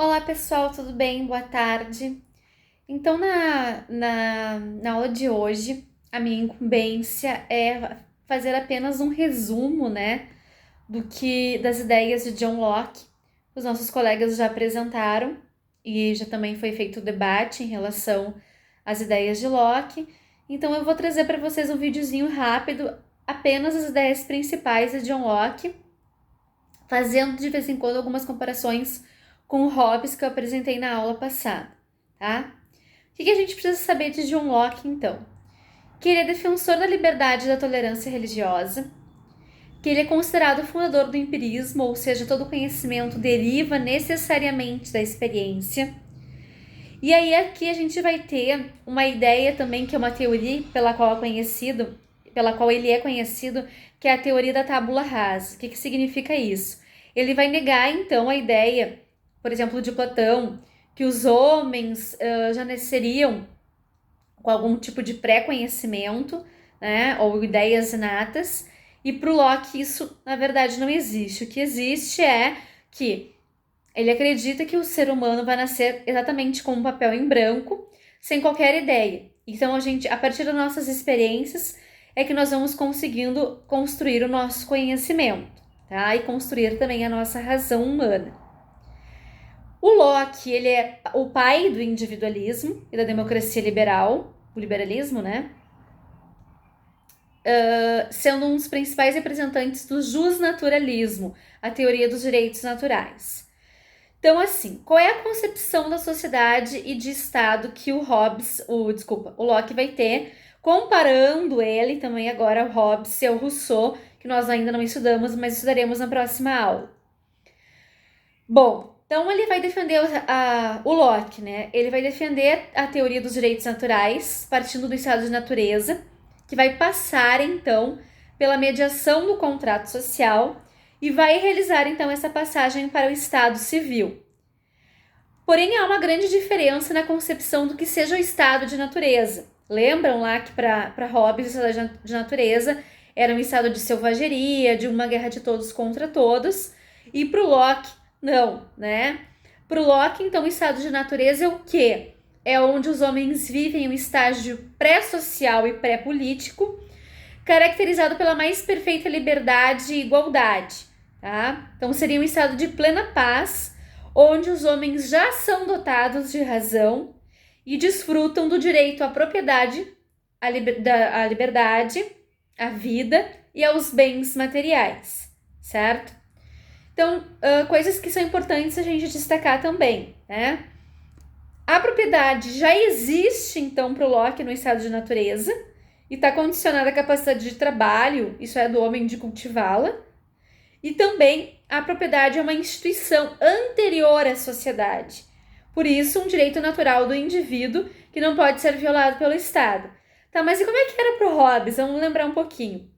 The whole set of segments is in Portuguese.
Olá pessoal, tudo bem? Boa tarde. Então, na aula de hoje, a minha incumbência é fazer apenas um resumo, né, das ideias de John Locke. Os nossos colegas já apresentaram e já também foi feito o debate em relação às ideias de Locke. Então, eu vou trazer para vocês um videozinho rápido, apenas as ideias principais de John Locke, fazendo de vez em quando algumas comparações com o Hobbes que eu apresentei na aula passada, tá? O que a gente precisa saber de John Locke, então? Que ele é defensor da liberdade e da tolerância religiosa, que ele é considerado o fundador do empirismo, ou seja, todo conhecimento deriva necessariamente da experiência. E aí aqui a gente vai ter uma ideia também, que é uma teoria pela qual ele é conhecido, que é a teoria da tábula rasa. O que significa isso? Ele vai negar, então, a ideia, por exemplo, de Platão, que os homens já nasceriam com algum tipo de pré-conhecimento, né, ou ideias inatas, e para o Locke isso, na verdade, não existe. O que existe é que ele acredita que o ser humano vai nascer exatamente com um papel em branco, sem qualquer ideia. Então, a partir das nossas experiências, é que nós vamos conseguindo construir o nosso conhecimento, tá? E construir também a nossa razão humana. O Locke, ele é o pai do individualismo e da democracia liberal, o liberalismo, né? Sendo um dos principais representantes do justnaturalismo, a teoria dos direitos naturais. Então, assim, qual é a concepção da sociedade e de Estado que o Locke vai ter, comparando ele também agora ao Hobbes e ao Rousseau, que nós ainda não estudamos, mas estudaremos na próxima aula. Bom, então ele vai defender o Locke, né? Ele vai defender a teoria dos direitos naturais, partindo do estado de natureza, que vai passar, então, pela mediação do contrato social e vai realizar, então, essa passagem para o estado civil. Porém, há uma grande diferença na concepção do que seja o estado de natureza. Lembram lá que para Hobbes o estado de natureza era um estado de selvageria, de uma guerra de todos contra todos, e para o Locke, não, né? Para o Locke, então, o estado de natureza é o quê? É onde os homens vivem um estágio pré-social e pré-político, caracterizado pela mais perfeita liberdade e igualdade, tá? Então, seria um estado de plena paz, onde os homens já são dotados de razão e desfrutam do direito à propriedade, à liberdade, à vida e aos bens materiais, certo? Então, coisas que são importantes a gente destacar também, né? A propriedade já existe, então, para o Locke no estado de natureza e está condicionada à capacidade de trabalho, isso é, do homem de cultivá-la. E também a propriedade é uma instituição anterior à sociedade. Por isso, um direito natural do indivíduo que não pode ser violado pelo Estado. Tá, mas e como é que era para o Hobbes? Vamos lembrar um pouquinho.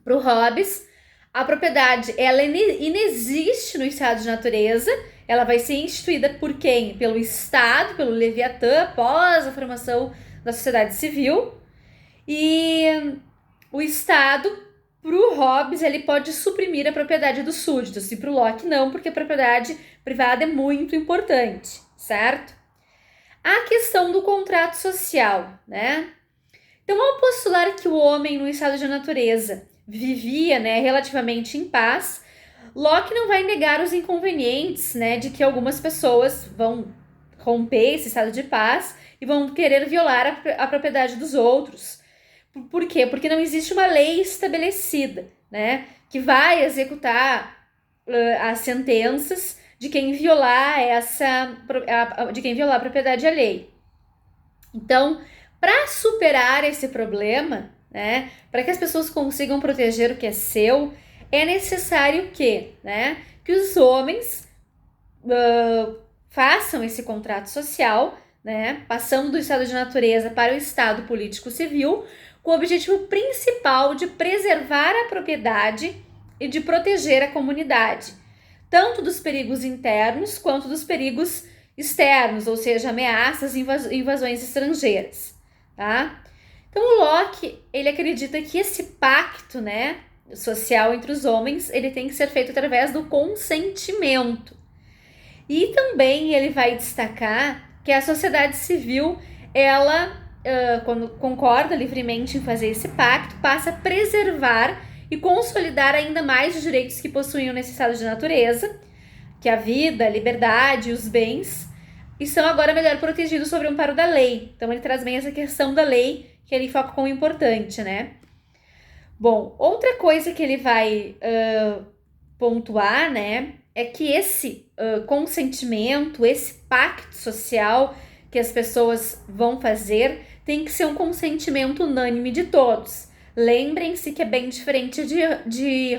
Para o Hobbes, a propriedade ela inexiste no estado de natureza, ela vai ser instituída por quem? Pelo Estado, pelo Leviatã, após a formação da sociedade civil. E o Estado, para o Hobbes, ele pode suprimir a propriedade dos súditos, e para o Locke não, porque a propriedade privada é muito importante, certo? A questão do contrato social, né? Então, ao postular que o homem no estado de natureza vivia, né, relativamente em paz, Locke não vai negar os inconvenientes, né, de que algumas pessoas vão romper esse estado de paz e vão querer violar a propriedade dos outros. Por quê? Porque não existe uma lei estabelecida, né, que vai executar as sentenças de quem violar a propriedade alheia. Então, para superar esse problema, né, para que as pessoas consigam proteger o que é seu, é necessário que os homens façam esse contrato social, né, passando do estado de natureza para o estado político-civil, com o objetivo principal de preservar a propriedade e de proteger a comunidade, tanto dos perigos internos quanto dos perigos externos, ou seja, ameaças e invasões estrangeiras, tá? Então o Locke, ele acredita que esse pacto, né, social entre os homens, ele tem que ser feito através do consentimento. E também ele vai destacar que a sociedade civil, ela, quando concorda livremente em fazer esse pacto, passa a preservar e consolidar ainda mais os direitos que possuíam nesse estado de natureza, que a vida, a liberdade e os bens, e são agora melhor protegidos sob o amparo da lei. Então ele traz bem essa questão da lei, que ele foca como importante, né? Bom, outra coisa que ele vai pontuar, né, é que esse consentimento, esse pacto social que as pessoas vão fazer, tem que ser um consentimento unânime de todos. Lembrem-se que é bem diferente de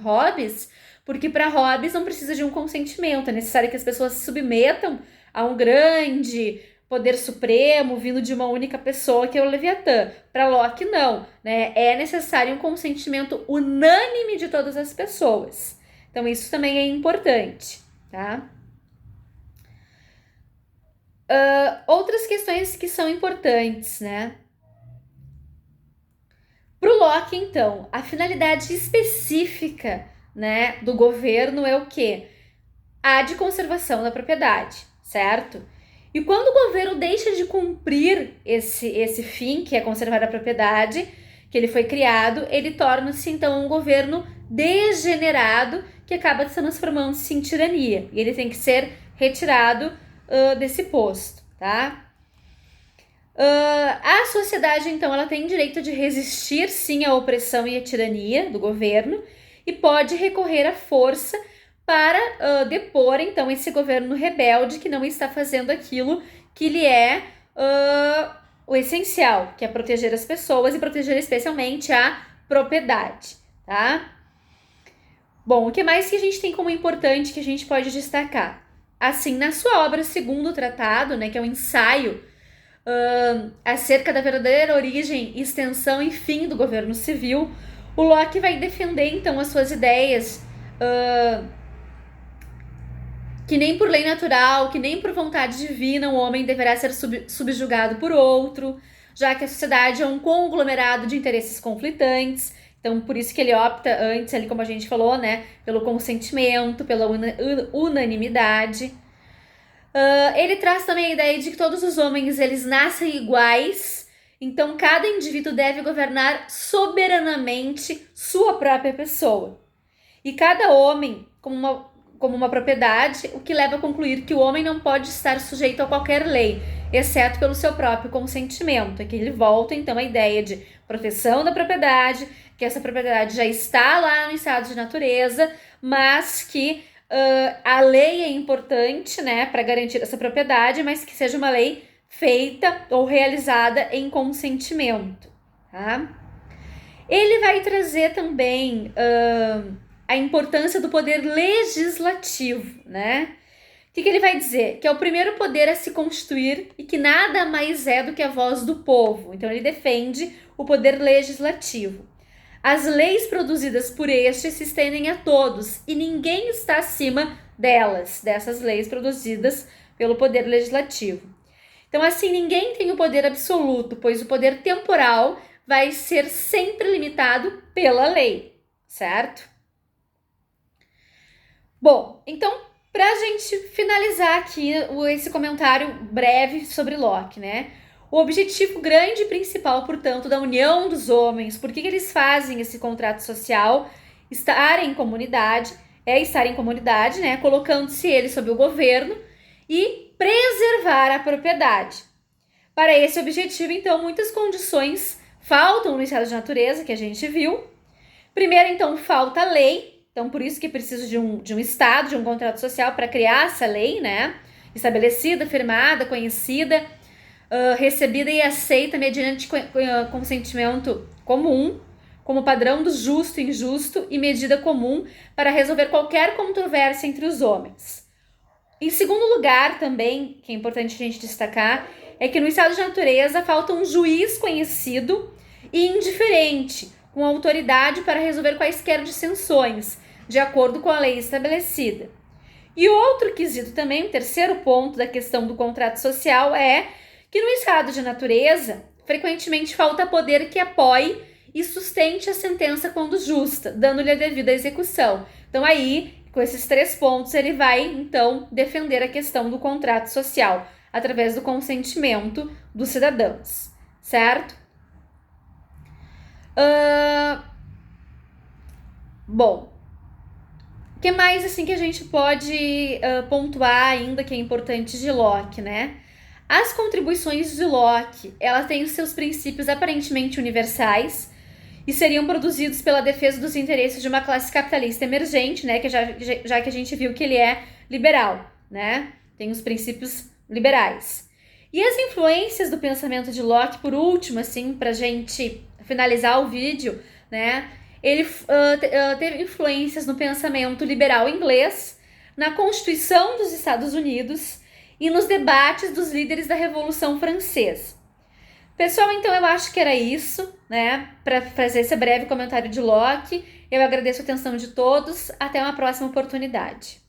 Hobbes, porque para Hobbes não precisa de um consentimento, é necessário que as pessoas se submetam a um grande poder supremo vindo de uma única pessoa, que é o Leviatã. Para Locke, não, né? É necessário um consentimento unânime de todas as pessoas. Então, isso também é importante, tá? Outras questões que são importantes, né? Para o Locke, então, a finalidade específica, né, do governo é o quê? A de conservação da propriedade, certo? E quando o governo deixa de cumprir esse fim, que é conservar a propriedade, que ele foi criado, ele torna-se então um governo degenerado, que acaba se transformando-se em tirania. E ele tem que ser retirado desse posto, tá? A sociedade, então, ela tem direito de resistir, sim, à opressão e à tirania do governo e pode recorrer à força para depor, então, esse governo rebelde que não está fazendo aquilo que lhe é o essencial, que é proteger as pessoas e proteger especialmente a propriedade, tá? Bom, o que mais que a gente tem como importante que a gente pode destacar? Assim, na sua obra Segundo Tratado, né, que é um ensaio acerca da verdadeira origem, extensão e fim do governo civil, o Locke vai defender, então, as suas ideias que nem por lei natural, que nem por vontade divina o homem deverá ser subjugado por outro, já que a sociedade é um conglomerado de interesses conflitantes. Então, por isso que ele opta antes, ali como a gente falou, né, pelo consentimento, pela unanimidade. Ele traz também a ideia de que todos os homens, eles nascem iguais, então cada indivíduo deve governar soberanamente sua própria pessoa. E cada homem, como uma propriedade, o que leva a concluir que o homem não pode estar sujeito a qualquer lei, exceto pelo seu próprio consentimento. Aqui ele volta, então, à ideia de proteção da propriedade, que essa propriedade já está lá no estado de natureza, mas que a lei é importante, né, para garantir essa propriedade, mas que seja uma lei feita ou realizada em consentimento, tá? Ele vai trazer também a importância do poder legislativo, né? O que ele vai dizer? Que é o primeiro poder a se constituir e que nada mais é do que a voz do povo. Então ele defende o poder legislativo. As leis produzidas por este se estendem a todos e ninguém está acima dessas leis produzidas pelo poder legislativo. Então, assim, ninguém tem o poder absoluto, pois o poder temporal vai ser sempre limitado pela lei, certo? Bom, então, para a gente finalizar aqui esse comentário breve sobre Locke, né? O objetivo grande e principal, portanto, da união dos homens, por que eles fazem esse contrato social, estar em comunidade, né? Colocando-se eles sob o governo e preservar a propriedade. Para esse objetivo, então, muitas condições faltam no estado de natureza, que a gente viu. Primeiro, então, falta a lei. Então, por isso que precisa de um estado, de um contrato social para criar essa lei, né? Estabelecida, firmada, conhecida, recebida e aceita mediante consentimento comum, como padrão do justo e injusto e medida comum para resolver qualquer controvérsia entre os homens. Em segundo lugar, também, que é importante a gente destacar, é que no estado de natureza falta um juiz conhecido e indiferente, com autoridade para resolver quaisquer dissensões, de acordo com a lei estabelecida. E outro quesito também, o terceiro ponto da questão do contrato social é que no estado de natureza, frequentemente falta poder que apoie e sustente a sentença quando justa, dando-lhe a devida execução. Então aí Com esses 3 pontos, ele vai, então, defender a questão do contrato social, através do consentimento dos cidadãos, certo? Bom, o que mais assim que a gente pode pontuar ainda que é importante de Locke, né? As contribuições de Locke, elas têm os seus princípios aparentemente universais e seriam produzidos pela defesa dos interesses de uma classe capitalista emergente, né? Que já que a gente viu que ele é liberal, né? Tem os princípios liberais. E as influências do pensamento de Locke, por último, assim, pra gente finalizar o vídeo, né? Ele teve influências no pensamento liberal inglês, na Constituição dos Estados Unidos e nos debates dos líderes da Revolução Francesa. Pessoal, então eu acho que era isso, né? Para fazer esse breve comentário de Locke. Eu agradeço a atenção de todos. Até uma próxima oportunidade.